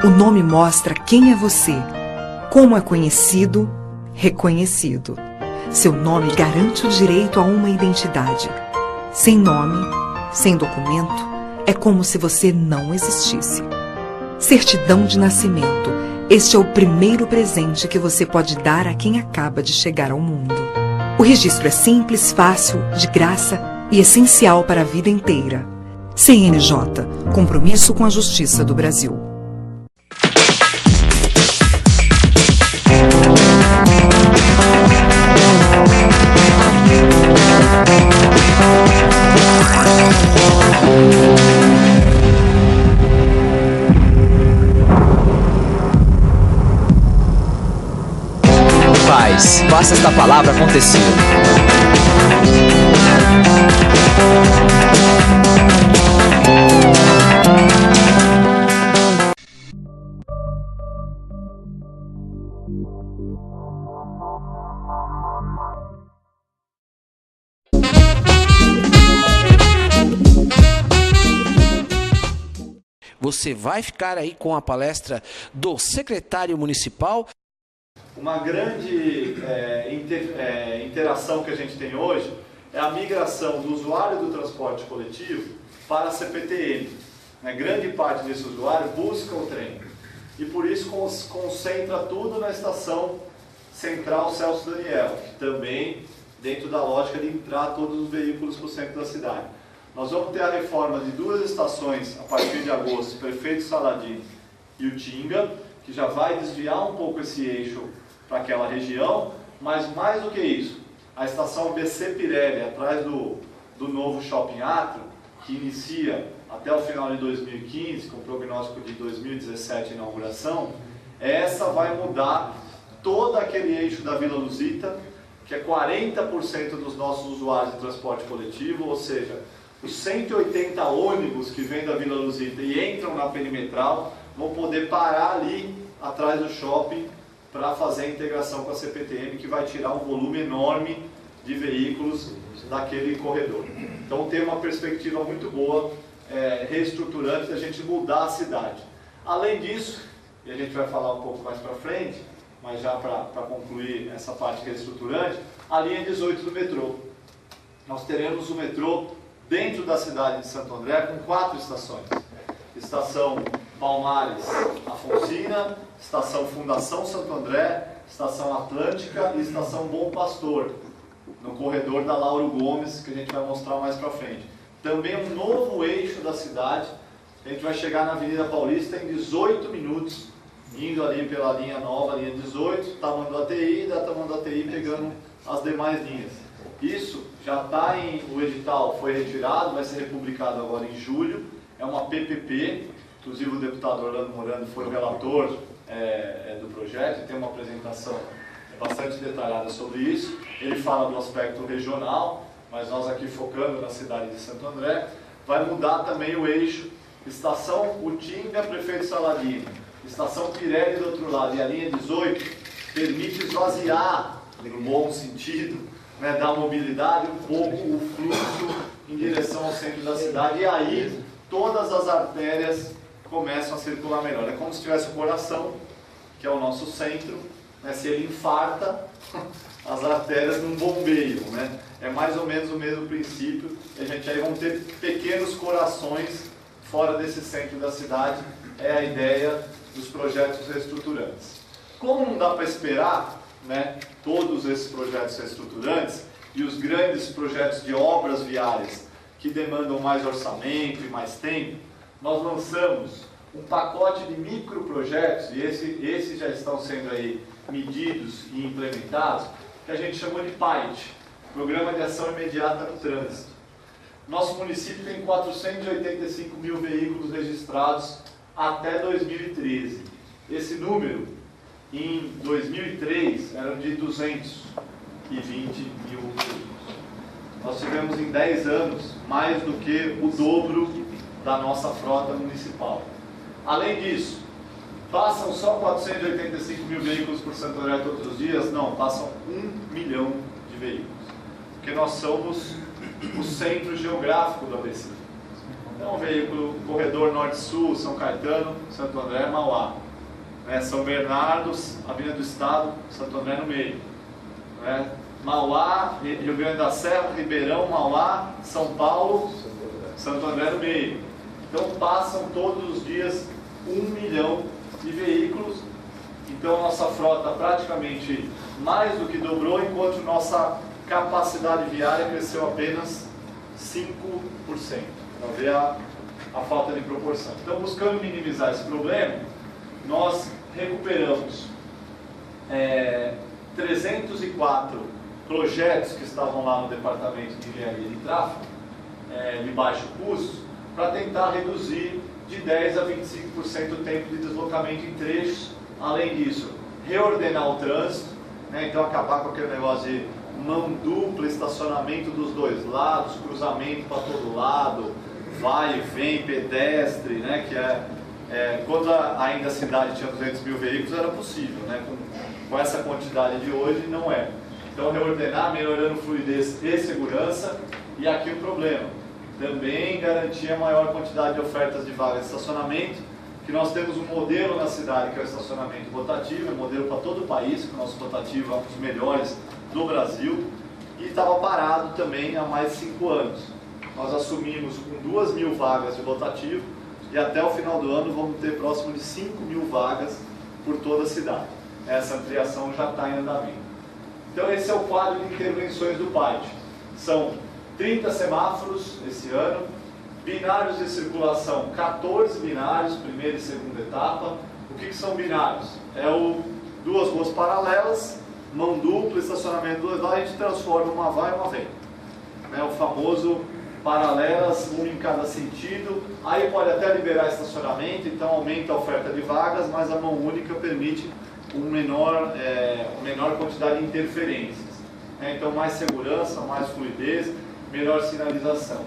O nome mostra quem é você, como é conhecido, reconhecido. Seu nome garante o direito a uma identidade. Sem nome, sem documento, é como se você não existisse. Certidão de nascimento. Este é o primeiro presente que você pode dar a quem acaba de chegar ao mundo. O registro é simples, fácil, de graça e essencial para a vida inteira. CNJ, compromisso com a Justiça do Brasil. Faça esta palavra acontecer. Você vai ficar aí com a palestra do secretário municipal. Uma grande interação que a gente tem hoje é a migração do usuário do transporte coletivo para a CPTM. Grande parte desse usuário busca o trem e por isso concentra tudo na estação central Celso Daniel, que também dentro da lógica de entrar todos os veículos para o centro da cidade. Nós vamos ter a reforma de 2 estações a partir de agosto, Prefeito Saladin e Utinga, que já vai desviar um pouco esse eixo para aquela região, mas mais do que isso, a estação BC Pirelli, atrás do novo Shopping Atrio, que inicia até o final de 2015, com prognóstico de 2017 inauguração, essa vai mudar todo aquele eixo da Vila Luzita, que é 40% dos nossos usuários de transporte coletivo, ou seja, os 180 ônibus que vêm da Vila Luzita e entram na perimetral vão poder parar ali atrás do shopping para fazer a integração com a CPTM, que vai tirar um volume enorme de veículos daquele corredor. Então tem uma perspectiva muito boa, reestruturante, da gente mudar a cidade. Além disso, e a gente vai falar um pouco mais para frente, mas já para concluir essa parte que é estruturante, a linha 18 do metrô. Nós teremos o metrô dentro da cidade de Santo André com 4 estações. Estação Palmares Afonsina, Estação Fundação Santo André, Estação Atlântica e Estação Bom Pastor, no corredor da Lauro Gomes, que a gente vai mostrar mais para frente. Também um novo eixo da cidade, a gente vai chegar na Avenida Paulista em 18 minutos, indo ali pela linha nova, linha 18, Tamanduateí, da Tamanduateí pegando as demais linhas. Isso já está o edital, foi retirado, vai ser republicado agora em julho, é uma PPP, inclusive o deputado Orlando Morando foi o relator do projeto e tem uma apresentação bastante detalhada sobre isso. Ele fala do aspecto regional, mas nós aqui focando na cidade de Santo André, vai mudar também o eixo Estação Utinga, Prefeito Saladino, Estação Pirelli do outro lado, e a linha 18 permite esvaziar, no bom sentido, da mobilidade, um pouco o fluxo em direção ao centro da cidade, e aí todas as artérias começam a circular melhor. É como se tivesse o coração, que é o nosso centro, se ele infarta, as artérias não bombeiam, É mais ou menos o mesmo princípio, e a gente aí vamos ter pequenos corações fora desse centro da cidade, é a ideia dos projetos reestruturantes. Como não dá para esperar, todos esses projetos reestruturantes e os grandes projetos de obras viárias que demandam mais orçamento e mais tempo, nós lançamos um pacote de microprojetos, e esses já estão sendo aí medidos e implementados, que a gente chamou de PAIT, Programa de Ação Imediata no Trânsito. Nosso município tem 485 mil veículos registrados até 2013. Esse número, em 2003, era de 220 mil veículos. Nós tivemos em 10 anos mais do que o dobro da nossa frota municipal. Além disso, passam só 485 mil veículos por Santo André todos os dias? Não, passam 1 milhão de veículos. Porque nós somos o centro geográfico do ABC. Então, veículo, corredor norte-sul, São Caetano, Santo André, Mauá. São Bernardo, Avenida do Estado, Santo André no meio. Mauá, Rio Grande da Serra, Ribeirão, Mauá, São Paulo, Santo André no meio. Então passam todos os dias 1 milhão de veículos. Então nossa frota praticamente mais do que dobrou, enquanto nossa capacidade viária cresceu apenas 5%. Para ver a falta de proporção. Então, buscando minimizar esse problema, nós recuperamos 304 projetos que estavam lá no Departamento de Engenharia e Tráfego, de baixo custo, para tentar reduzir de 10% a 25% o tempo de deslocamento em trechos. Além disso, reordenar o trânsito, então acabar com aquele negócio de mão dupla, estacionamento dos dois lados, cruzamento para todo lado, vai e vem, pedestre, que quando ainda a cidade tinha 200 mil veículos era possível, com essa quantidade de hoje não é. Então reordenar, melhorando fluidez e segurança, e aqui o problema, também garantir a maior quantidade de ofertas de vagas de estacionamento, que nós temos um modelo na cidade que é o estacionamento rotativo, é um modelo para todo o país, que o nosso rotativo é um dos melhores do Brasil, e estava parado também há mais de 5 anos. Nós assumimos com 2.000 vagas de rotativo, e até o final do ano vamos ter próximo de 5.000 vagas por toda a cidade. Essa ampliação já está em andamento. Então esse é o quadro de intervenções do PAIT. São 30 semáforos esse ano, binários de circulação, 14 binários, primeira e segunda etapa. O que são binários? Duas ruas paralelas, mão dupla, estacionamento do dois lados, a gente transforma uma vai e uma vem. O famoso paralelas, uma em cada sentido. Aí pode até liberar estacionamento, então aumenta a oferta de vagas, mas a mão única permite uma menor quantidade de interferências. Então mais segurança, mais fluidez, melhor sinalização.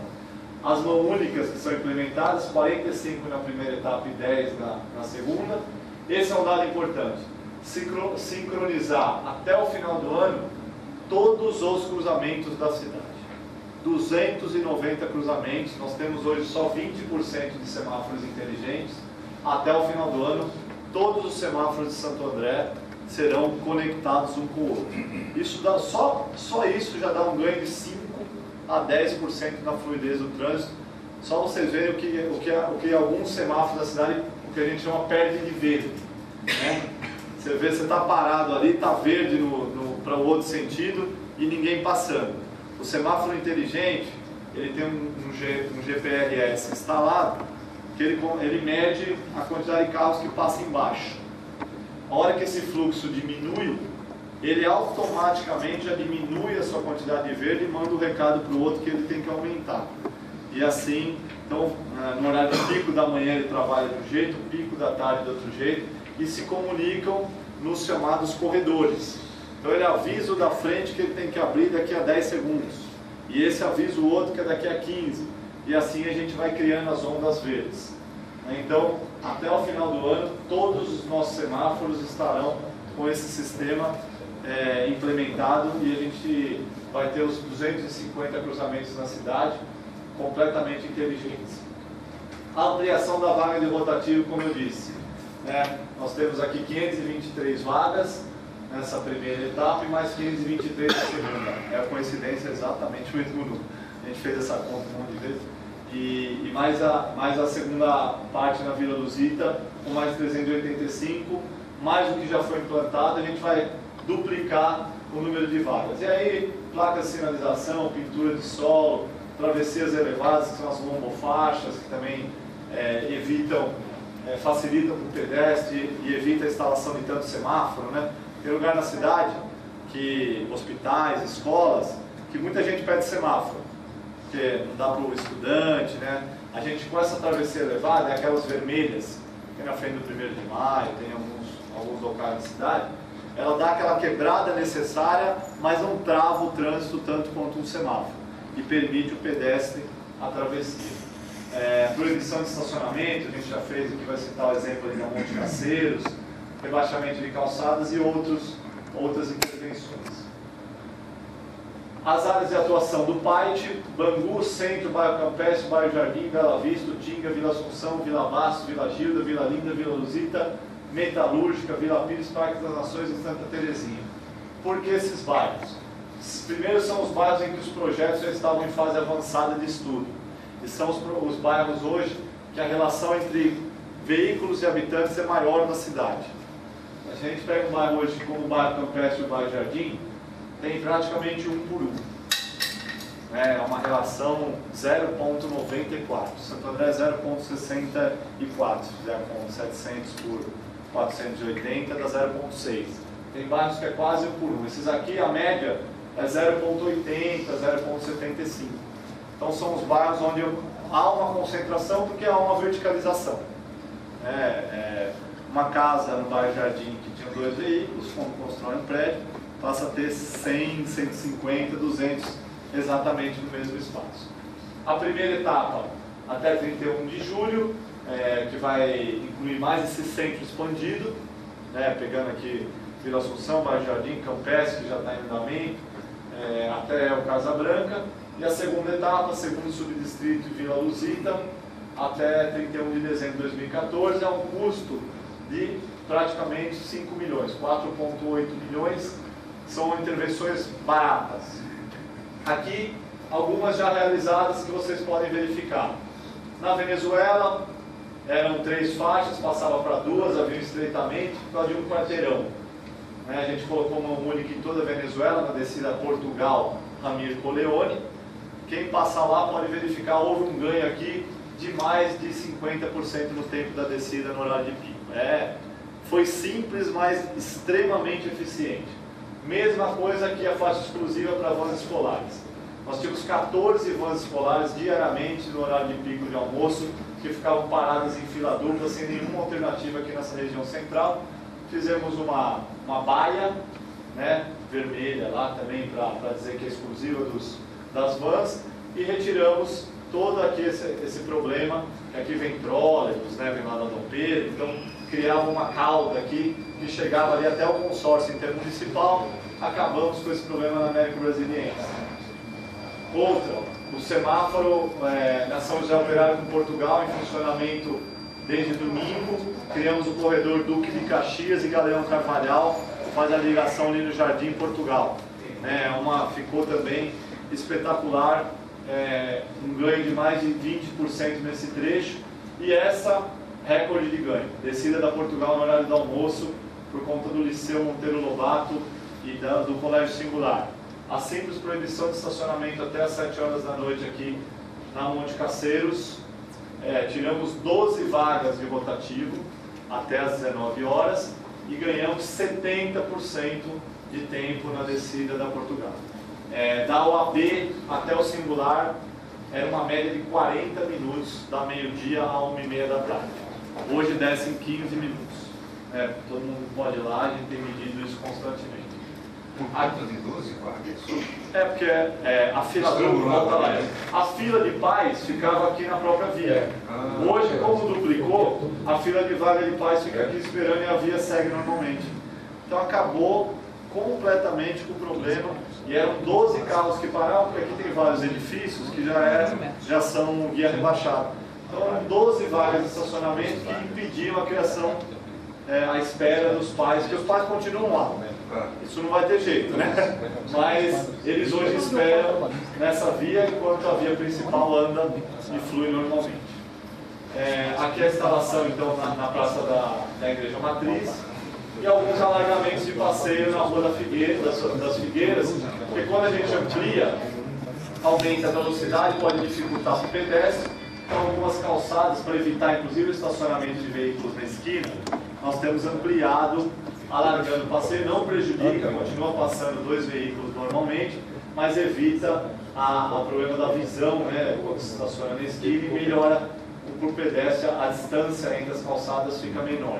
As mãos únicas que são implementadas, 45 na primeira etapa e 10 na segunda. Esse é um dado importante. sincronizar até o final do ano todos os cruzamentos da cidade. 290 cruzamentos, nós temos hoje só 20% de semáforos inteligentes. Até o final do ano, todos os semáforos de Santo André serão conectados um com o outro. Isso dá, só isso já dá um ganho de 5 a 10% na fluidez do trânsito. Só vocês verem o que alguns semáforos da cidade, o que a gente chama perde de verde. Né? Você vê, você está parado ali, está verde para o outro sentido e ninguém passando. O semáforo inteligente, ele tem um GPRS instalado, que ele mede a quantidade de carros que passam embaixo. A hora que esse fluxo diminui, ele automaticamente já diminui a sua quantidade de verde e manda o recado para o outro que ele tem que aumentar. E assim, então, no horário de pico da manhã ele trabalha de um jeito, pico da tarde de outro jeito, e se comunicam nos chamados corredores. Então ele avisa o da frente que ele tem que abrir daqui a 10 segundos. E esse avisa o outro que é daqui a 15. E assim a gente vai criando as ondas verdes. Então, até o final do ano, todos os nossos semáforos estarão com esse sistema implementado e a gente vai ter os 250 cruzamentos na cidade completamente inteligentes. A ampliação da vaga de rotativo, como eu disse, nós temos aqui 523 vagas nessa primeira etapa e mais 523 na segunda. É a coincidência exatamente o mesmo número. A gente fez essa conta um monte de vezes. E mais a segunda parte na Vila Luzita, com mais 385, mais o que já foi implantado, a gente vai duplicar o número de vagas. E aí, placas de sinalização, pintura de solo, travessias elevadas, que são as lombofaixas, que também facilitam para o pedestre e evita a instalação de tanto semáforo, né? Tem lugar na cidade, hospitais, escolas, que muita gente pede semáforo, porque não dá para o estudante, né? A gente com essa travessia elevada, aquelas vermelhas, tem na frente do 1º de maio, tem alguns locais na cidade, ela dá aquela quebrada necessária, mas não trava o trânsito tanto quanto um semáforo, e permite o pedestre a travessia. Proibição de estacionamento, a gente já fez aqui, vai citar o exemplo ali da Monte Caceiros, rebaixamento de calçadas e outras intervenções. As áreas de atuação do PAIT: Bangu, Centro, Bairro Campestre, Bairro Jardim, Bela Vista, Utinga, Vila Assunção, Vila Bastos, Vila Gilda, Vila Linda, Vila Luzita, Metalúrgica, Vila Pires, Parque das Nações e Santa Terezinha. Por que esses bairros? Primeiro são os bairros em que os projetos já estavam em fase avançada de estudo. E são os bairros hoje que a relação entre veículos e habitantes é maior na cidade. A gente pega um bairro hoje como o Bairro Campestre e o Bairro Jardim, tem praticamente 1 por 1. É uma relação 0,94. Santo André 0,64. Se fizer com 700 por 480, dá 0,6. Tem bairros que é quase 1 por 1. Esses aqui, a média é 0,80, 0,75. Então são os bairros onde há uma concentração porque há uma verticalização. Uma casa no Bairro Jardim que tinha 2 veículos, quando constrói um prédio, passa a ter 100, 150, 200 exatamente no mesmo espaço. A primeira etapa, até 31 de julho, que vai incluir mais esse centro expandido, pegando aqui Vila Assunção, Bairro Jardim, Campestre, que já está em andamento, até o Casa Branca. E a segunda etapa, segundo subdistrito Vila Luzita, até 31 de dezembro de 2014, é um custo de praticamente 5 milhões, 4,8 milhões, são intervenções baratas. Aqui, algumas já realizadas que vocês podem verificar. Na Venezuela, eram 3 faixas, passava para 2, havia um estreitamento, por causa de um quarteirão. A gente colocou uma única em toda a Venezuela, na descida Portugal, Ramiro Coleone. Quem passar lá pode verificar, houve um ganho aqui de mais de 50% no tempo da descida no horário de pico. Foi simples, mas extremamente eficiente. Mesma coisa que a faixa exclusiva para vans escolares. Nós tínhamos 14 vans escolares diariamente no horário de pico de almoço, que ficavam paradas em fila dupla, sem nenhuma alternativa aqui nessa região central. Fizemos uma baia, vermelha lá também, para dizer que é exclusiva das vans, e retiramos todo aqui esse problema, que aqui vem trólebus, vem lá da Dom Pedro, então criava uma cauda aqui que chegava ali até o consórcio intermunicipal. Acabamos com esse problema na América Brasiliense. Outra, o semáforo na São José Operário com Portugal em funcionamento desde domingo. Criamos o corredor Duque de Caxias e Galeão Carvalhal, faz a ligação ali no Jardim Portugal. Ficou também espetacular, um ganho de mais de 20% nesse trecho. E essa, recorde de ganho, descida da Portugal no horário do almoço, por conta do Liceu Monteiro Lobato e do Colégio Singular. A simples proibição de estacionamento até às 7 horas da noite aqui na Monte Caceiros. Tiramos 12 vagas de rotativo até às 19 horas e ganhamos 70% de tempo na descida da Portugal. Da OAB até o Singular era uma média de 40 minutos, da meio-dia a 1h30 da tarde. Hoje desce em 15 minutos. Todo mundo pode ir lá, a gente tem medido isso constantemente. Por conta de 12 vagas? Porque a fila volta lá. A fila de pais ficava aqui na própria via. Hoje, como duplicou, a fila de vaga de pais fica aqui esperando e a via segue normalmente. Então acabou completamente com o problema. E eram 12 carros que paravam, porque aqui tem vários edifícios que já são guia rebaixado. Então eram 12 vagas de estacionamento que impediam a criação, a espera dos pais, porque os pais continuam lá. Isso não vai ter jeito, né? Mas eles hoje esperam nessa via, enquanto a via principal anda e flui normalmente. Aqui a instalação, então, na praça da Igreja Matriz, e alguns alargamentos de passeio na Rua das Figueiras, porque quando a gente amplia, aumenta a velocidade, pode dificultar para o pedestre. Então, algumas calçadas, para evitar inclusive o estacionamento de veículos na esquina, nós temos ampliado, alargando o passeio, não prejudica, continua passando 2 veículos normalmente, mas evita o problema da visão, né, quando se estaciona na esquina, e melhora para o pedestre, a distância entre as calçadas fica menor.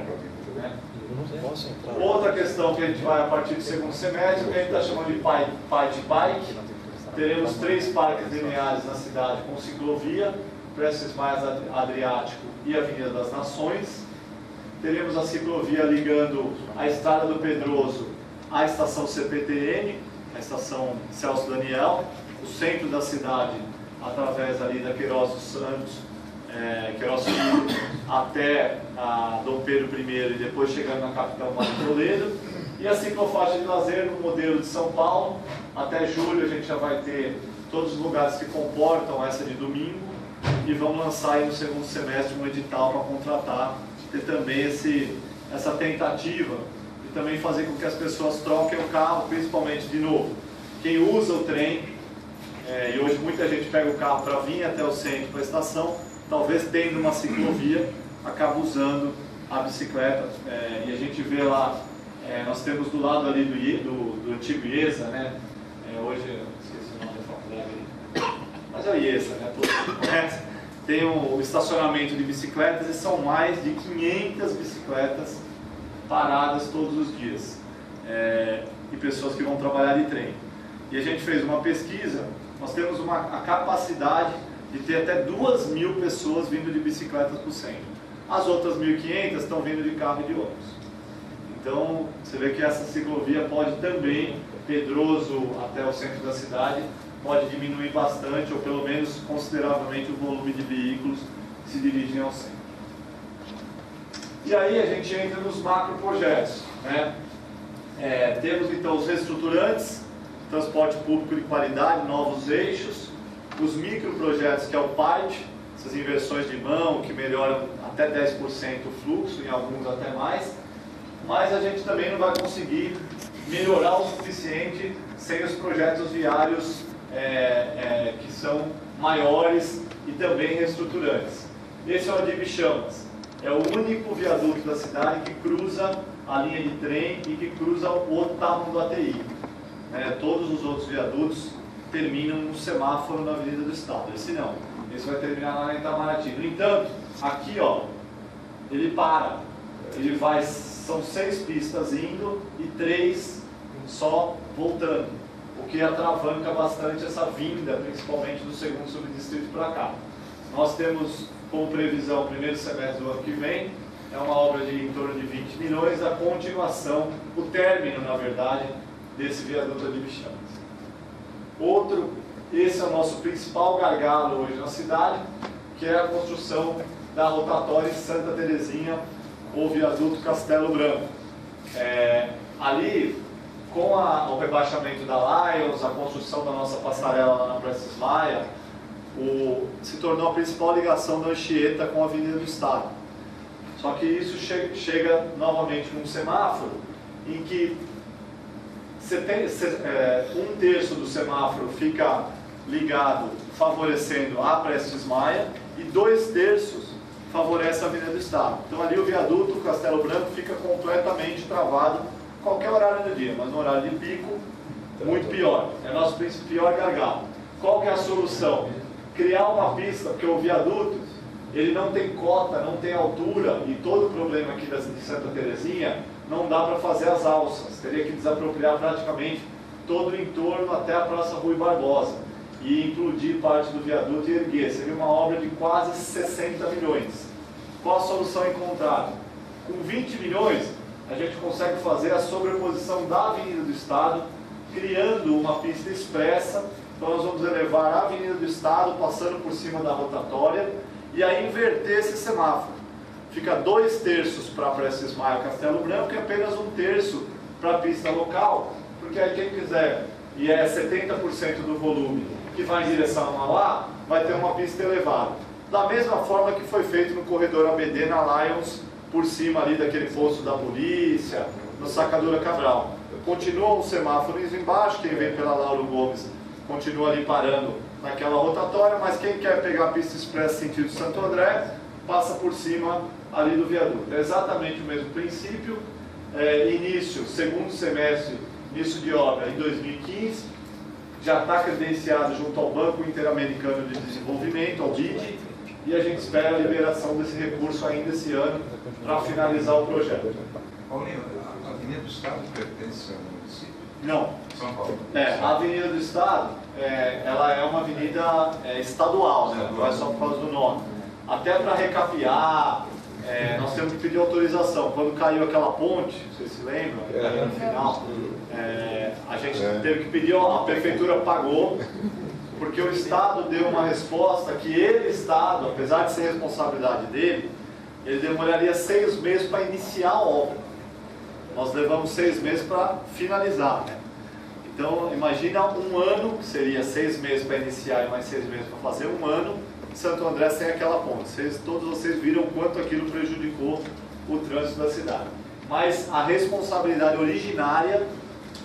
Né? Outra questão que a gente vai a partir do segundo semestre, que a gente está chamando de Bike. Teremos 3 parques lineares na cidade com ciclovia, Prestes Maia Adriático e Avenida das Nações. Teremos a ciclovia ligando a Estrada do Pedroso à estação CPTN, a estação Celso Daniel, o centro da cidade, através ali da Queiroz dos Santos, Queiroz Filho, até a Dom Pedro I e depois chegando na Capitão Mário Toledo. E a ciclofaixa de lazer no modelo de São Paulo. Até julho a gente já vai ter todos os lugares que comportam essa de domingo e vamos lançar aí no segundo semestre um edital para contratar, ter também essa tentativa de também fazer com que as pessoas troquem o carro, principalmente, de novo, quem usa o trem, e hoje muita gente pega o carro para vir até o centro, para a estação, talvez tendo uma ciclovia, acaba usando a bicicleta, e a gente vê lá, nós temos do lado ali do antigo IESA, né? Hoje, esqueci o nome da faculdade, mas é o IESA, né? Todos conhecem. Tem o estacionamento de bicicletas e são mais de 500 bicicletas paradas todos os dias, e pessoas que vão trabalhar de trem. E a gente fez uma pesquisa, nós temos a capacidade de ter até 2.000 pessoas vindo de bicicletas para o centro. As outras 1.500 estão vindo de carro e de ônibus. Então, você vê que essa ciclovia pode também, Pedroso até o centro da cidade, pode diminuir bastante, ou pelo menos consideravelmente, o volume de veículos que se dirigem ao centro. E aí a gente entra nos macroprojetos, né? Temos então os reestruturantes, transporte público de qualidade, novos eixos, os microprojetos, que é o PART, essas inversões de mão que melhoram até 10% o fluxo, em alguns até mais, mas a gente também não vai conseguir melhorar o suficiente sem os projetos viários que são maiores e também reestruturantes. Esse é o Adib Chamas, é o único viaduto da cidade que cruza a linha de trem e que cruza o outro tálamo do ATI. Todos os outros viadutos terminam no semáforo na Avenida do Estado, esse não, esse vai terminar lá na Itamaraty. No entanto, aqui ó, ele para, ele vai, são 6 pistas indo e 3 só voltando, o que atravanca bastante essa vinda, principalmente do segundo subdistrito para cá. Nós temos como previsão o primeiro semestre do ano que vem é uma obra de em torno de 20 milhões, a continuação, o término, na verdade, desse viaduto de Bichanas. Esse é o nosso principal gargalo hoje na cidade, que é a construção da rotatória Santa Terezinha, ou viaduto Castelo Branco. Ali, com o rebaixamento da Lions, a construção da nossa passarela lá na Prestes Maia, se tornou a principal ligação da Anchieta com a Avenida do Estado. Só que isso chega novamente num semáforo em que um terço do semáforo fica ligado, favorecendo a Prestes Maia, e 2/3 favorece a Avenida do Estado. Então ali o viaduto Castelo Branco fica completamente travado, qualquer horário do dia, mas no horário de pico, muito pior. É nosso pior gargalo. Qual que é a solução? Criar uma pista, porque o viaduto, ele não tem cota, não tem altura, e todo o problema aqui de Santa Terezinha, não dá para fazer as alças. Teria que desapropriar praticamente todo o entorno até a Praça Rui Barbosa, e implodir parte do viaduto e erguer. Seria uma obra de quase 60 milhões. Qual a solução encontrada? Com 20 milhões, a gente consegue fazer a sobreposição da Avenida do Estado, criando uma pista expressa. Então nós vamos elevar a Avenida do Estado, passando por cima da rotatória, e aí inverter esse semáforo. Fica 2/3 para Prestes Maia Castelo Branco e apenas 1/3 para a pista local, porque aí quem quiser, e é 70% do volume, que vai em direção a Mauá, vai ter uma pista elevada. Da mesma forma que foi feito no corredor ABD na Lions, por cima ali daquele posto da polícia, no Sacadura Cabral. Continuam os semáforos embaixo, quem vem pela Lauro Gomes continua ali parando naquela rotatória, mas quem quer pegar a pista expressa sentido Santo André, passa por cima ali do viaduto. É exatamente o mesmo princípio. Início, segundo semestre, início de obra em 2015, já está credenciado junto ao Banco Interamericano de Desenvolvimento, ao BID, e a gente espera a liberação desse recurso ainda esse ano para finalizar o projeto. Paulinho, a Avenida do Estado pertence ao município? Não. São Paulo. A Avenida do Estado, ela é uma avenida estadual, né? Não é só por causa do nome. Até para recapear, nós temos que pedir autorização. Quando caiu aquela ponte, vocês se lembram? Caiu no final. A gente teve que pedir, a prefeitura pagou, porque o Estado deu uma resposta que ele, Estado, apesar de ser responsabilidade dele, ele demoraria 6 meses para iniciar a obra. Nós levamos 6 meses para finalizar, né? Então, imagina um ano, que seria 6 meses para iniciar e mais 6 meses para fazer, um ano, Santo André sem aquela ponte. Todos vocês viram quanto aquilo prejudicou o trânsito da cidade. Mas a responsabilidade originária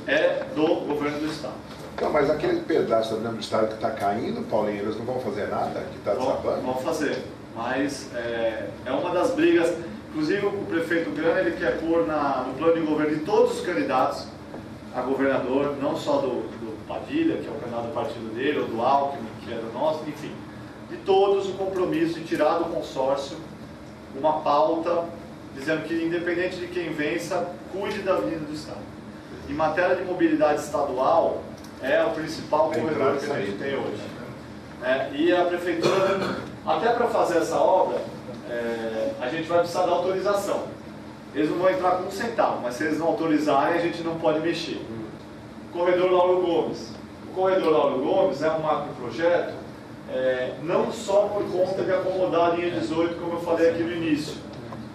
é do governo do Estado. Não, mas aquele pedaço da Avenida do Estado que está caindo, Paulinho, eles não vão fazer nada? Que está desabando? Vão fazer, mas é uma das brigas. Inclusive o prefeito Grana, ele quer pôr no plano de governo de todos os candidatos a governador, não só do Padilha, que é o candidato do partido dele, ou do Alckmin, que é do nosso, enfim, de todos o compromisso de tirar do consórcio uma pauta dizendo que, independente de quem vença, cuide da Avenida do Estado. Em matéria de mobilidade estadual, é o principal corredor que a gente tem hoje. E a prefeitura, até para fazer essa obra, a gente vai precisar da autorização. Eles não vão entrar com 1 centavo, mas se eles não autorizarem, a gente não pode mexer. Corredor Lauro Gomes. O Corredor Lauro Gomes é um macroprojeto, não só por conta de acomodar a linha 18, como eu falei aqui no início,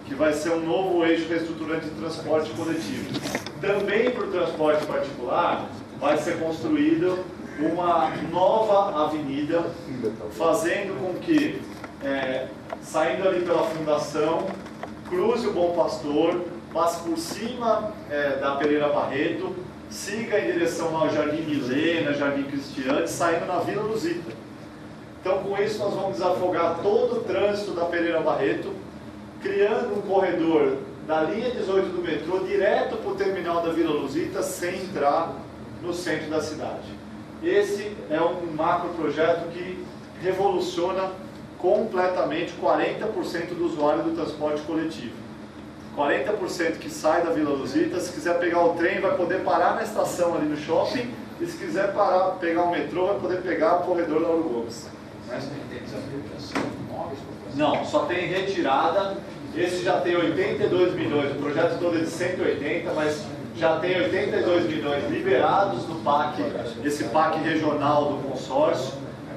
que vai ser um novo eixo reestruturante de transporte coletivo. Também para o transporte particular, vai ser construída uma nova avenida, fazendo com que, saindo ali pela Fundação, cruze o Bom Pastor, passe por cima da Pereira Barreto, siga em direção ao Jardim Milena, Jardim Cristiane, saindo na Vila Luzita. Então, com isso, nós vamos desafogar todo o trânsito da Pereira Barreto, criando um corredor da linha 18 do metrô direto para o terminal da Vila Luzita, sem entrar no centro da cidade. Esse é um macroprojeto que revoluciona completamente 40% do usuário do transporte coletivo. 40% que sai da Vila Luzita, se quiser pegar o trem, vai poder parar na estação ali no shopping, e se quiser pegar o metrô, vai poder pegar o corredor Lauro Gomes. Não, só tem retirada Esse já tem 82 milhões, o projeto todo é de 180, mas já tem 82 milhões liberados do PAC, esse PAC regional do consórcio,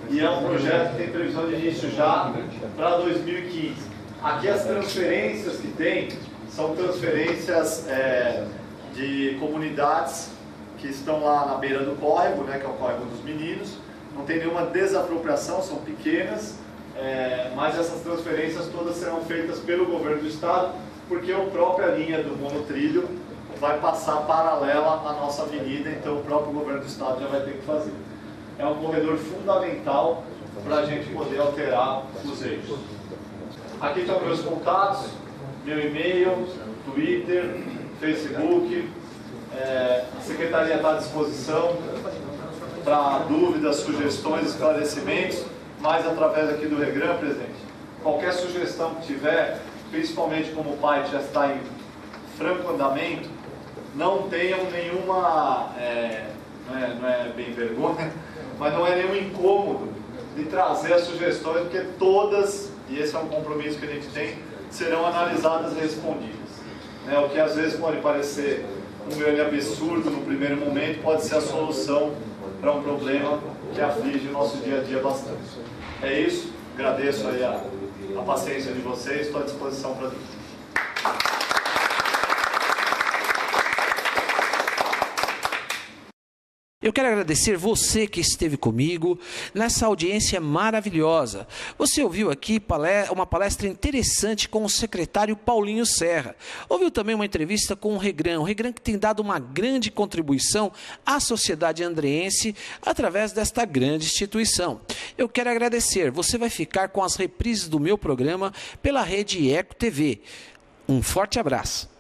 e é um projeto que tem previsão de início já para 2015. Aqui as transferências que tem são transferências de comunidades que estão lá na beira do córrego, né, que é o córrego dos meninos. Não tem nenhuma desapropriação, são pequenas, mas essas transferências todas serão feitas pelo governo do estado, porque a própria linha do monotrilho vai passar paralela à nossa avenida, então o próprio governo do estado já vai ter que fazer. É um corredor fundamental para a gente poder alterar os eixos. Aqui estão meus contatos, meu e-mail, Twitter, Facebook. A Secretaria está à disposição para dúvidas, sugestões, esclarecimentos, mas através aqui do Regran, presidente. Qualquer sugestão que tiver, principalmente como o PAI já está em franco andamento, não tenham nenhuma, não é bem vergonha, mas não é nenhum incômodo de trazer as sugestões, porque todas, e esse é um compromisso que a gente tem, serão analisadas e respondidas. O que às vezes pode parecer um grande absurdo no primeiro momento, pode ser a solução para um problema que aflige o nosso dia a dia bastante. É isso, agradeço aí a paciência de vocês, estou à disposição para tudo. Eu quero agradecer você que esteve comigo nessa audiência maravilhosa. Você ouviu aqui uma palestra interessante com o secretário Paulinho Serra. Ouviu também uma entrevista com o Regran que tem dado uma grande contribuição à sociedade andreense através desta grande instituição. Eu quero agradecer. Você vai ficar com as reprises do meu programa pela rede Eco TV. Um forte abraço.